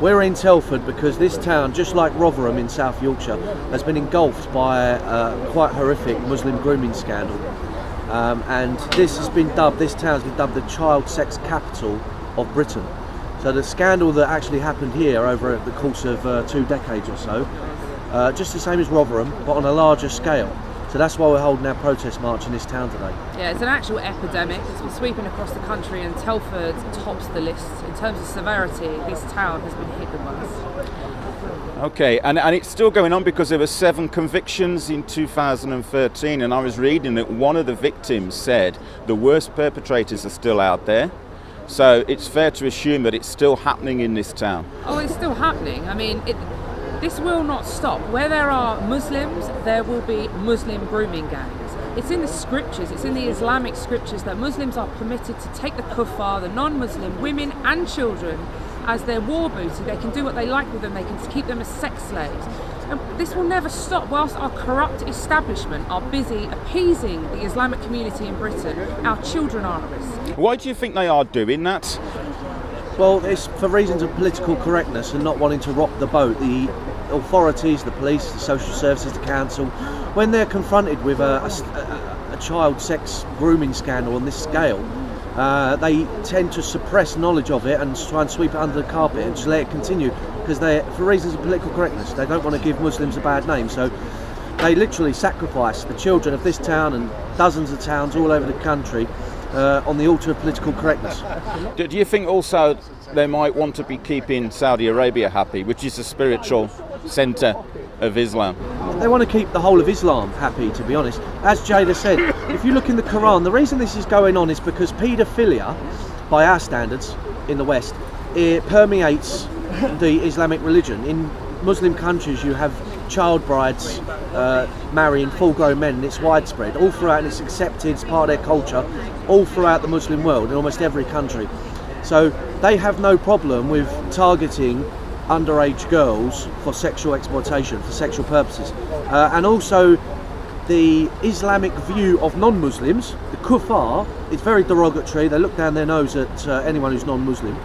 We're in Telford because this town, just like Rotherham in South Yorkshire, has been engulfed by a quite horrific Muslim grooming scandal. And this town has been dubbed the child sex capital of Britain. So the scandal that actually happened here over the course of 2 decades or so, just the same as Rotherham, but on a larger scale. So that's why we're holding our protest march in this town today. Yeah, it's an actual epidemic. It's been sweeping across the country, and Telford tops the list. In terms of severity, this town has been hit the worst. Okay, and it's still going on because there were 7 convictions in 2013, and I was reading that one of the victims said the worst perpetrators are still out there. So it's fair to assume that it's still happening in this town. Oh, it's still happening. I mean, this will not stop. Where there are Muslims, there will be Muslim grooming gangs. It's in the scriptures, it's in the Islamic scriptures that Muslims are permitted to take the kuffar, the non-Muslim women and children, as their war booty. They can do what they like with them, they can keep them as sex slaves. And this will never stop whilst our corrupt establishment are busy appeasing the Islamic community in Britain. Our children are at risk. Why do you think they are doing that? Well, it's for reasons of political correctness and not wanting to rock the boat. The authorities, the police, the social services, the council, when they're confronted with a child sex grooming scandal on this scale, they tend to suppress knowledge of it and try and sweep it under the carpet and just let it continue, because for reasons of political correctness, they don't want to give Muslims a bad name. So they literally sacrifice the children of this town and dozens of towns all over the country on the altar of political correctness. Do you think also they might want to be keeping Saudi Arabia happy, which is the spiritual centre of Islam? They want to keep the whole of Islam happy, to be honest. As Jayda said, if you look in the Quran, the reason this is going on is because paedophilia, by our standards in the West, it permeates the Islamic religion. In Muslim countries you have child brides marrying full-grown men, and it's widespread all throughout, and it's accepted, it's part of their culture all throughout the Muslim world in almost every country. So they have no problem with targeting underage girls for sexual exploitation, for sexual purposes. And also the Islamic view of non-Muslims, the kuffar, is very derogatory. They look down their nose at anyone who's non-Muslim.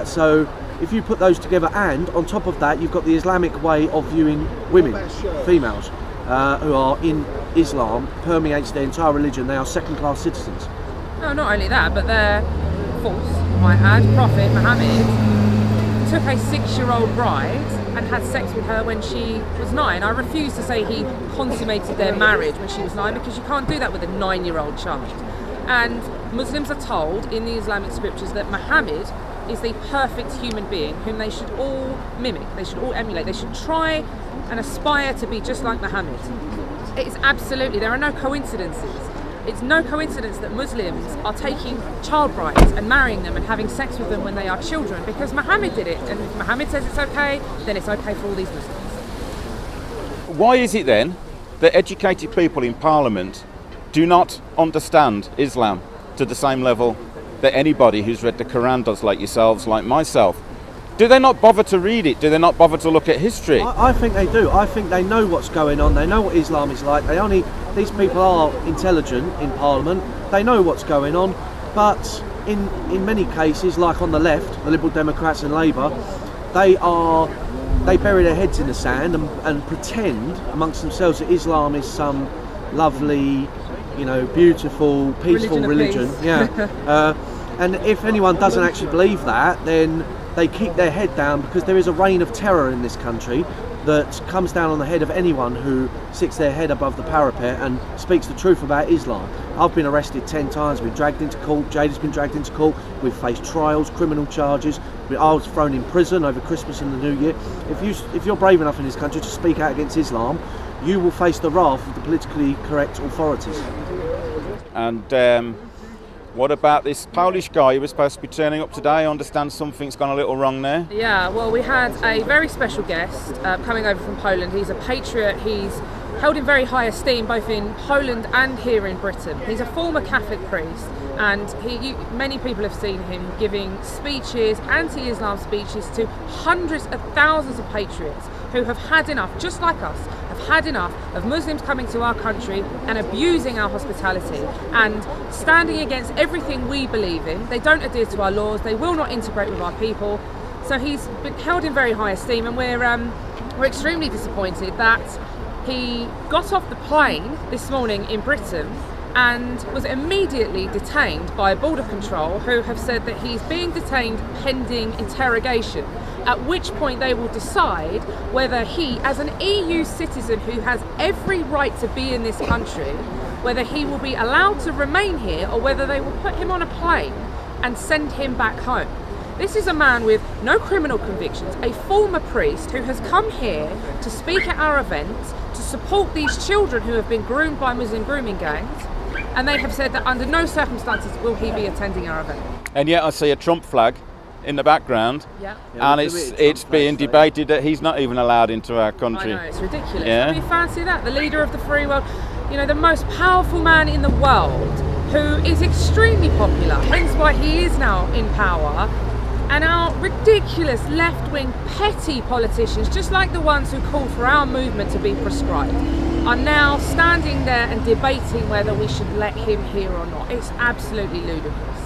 So if you put those together, and on top of that you've got the Islamic way of viewing women, females, who are in Islam, permeates their entire religion. They are second-class citizens. No, not only that, but their false, might add, Prophet Muhammad took a 6-year-old bride and had sex with her when she was 9. I refuse to say he consummated their marriage when she was 9, because you can't do that with a 9-year-old child. And Muslims are told in the Islamic scriptures that Muhammad is the perfect human being whom they should all mimic, they should all emulate, they should try and aspire to be just like Muhammad. It's absolutely, there are no coincidences. It's no coincidence that Muslims are taking child brides and marrying them and having sex with them when they are children, because Muhammad did it, and if Muhammad says it's okay, then it's okay for all these Muslims. Why is it then that educated people in Parliament do not understand Islam to the same level that anybody who's read the Quran does, like yourselves, like myself? Do they not bother to read it? Do they not bother to look at history? I think they do. I think they know what's going on. They know what Islam is like. These people are intelligent in Parliament. They know what's going on. But in many cases, like on the left, the Liberal Democrats and Labour, they bury their heads in the sand and pretend amongst themselves that Islam is some lovely, beautiful, peaceful religion. Yeah. And if anyone doesn't actually believe that, then they keep their head down, because there is a reign of terror in this country that comes down on the head of anyone who sticks their head above the parapet and speaks the truth about Islam. I've been arrested 10 times, been dragged into court, Jayda's been dragged into court, we've faced trials, criminal charges, I was thrown in prison over Christmas and the New Year. If you're brave enough in this country to speak out against Islam, you will face the wrath of the politically correct authorities. And what about this Polish guy who was supposed to be turning up today? I understand something's gone a little wrong there. Yeah, well, we had a very special guest coming over from Poland. He's a patriot. He's held in very high esteem both in Poland and here in Britain. He's a former Catholic priest, and many people have seen him giving speeches, anti-Islam speeches, to hundreds of thousands of patriots who have had enough, just like us, have had enough of Muslims coming to our country and abusing our hospitality and standing against everything we believe in. They don't adhere to our laws, they will not integrate with our people. So he's been held in very high esteem, and we're extremely disappointed that he got off the plane this morning in Britain and was immediately detained by border control, who have said that he's being detained pending interrogation, at which point they will decide whether he, as an EU citizen who has every right to be in this country, whether he will be allowed to remain here or whether they will put him on a plane and send him back home. This is a man with no criminal convictions, a former priest who has come here to speak at our events, to support these children who have been groomed by Muslim grooming gangs, and they have said that under no circumstances will he be attending our event. And yet I see a Trump flag in the background, Yeah. and it's being debated that he's not even allowed into our country. I know, it's ridiculous. Yeah. I mean, fancy that, the leader of the free world, you know, the most powerful man in the world, who is extremely popular, hence why he is now in power, and our ridiculous left-wing petty politicians, just like the ones who called for our movement to be proscribed, are now standing there and debating whether we should let him here or not. It's absolutely ludicrous.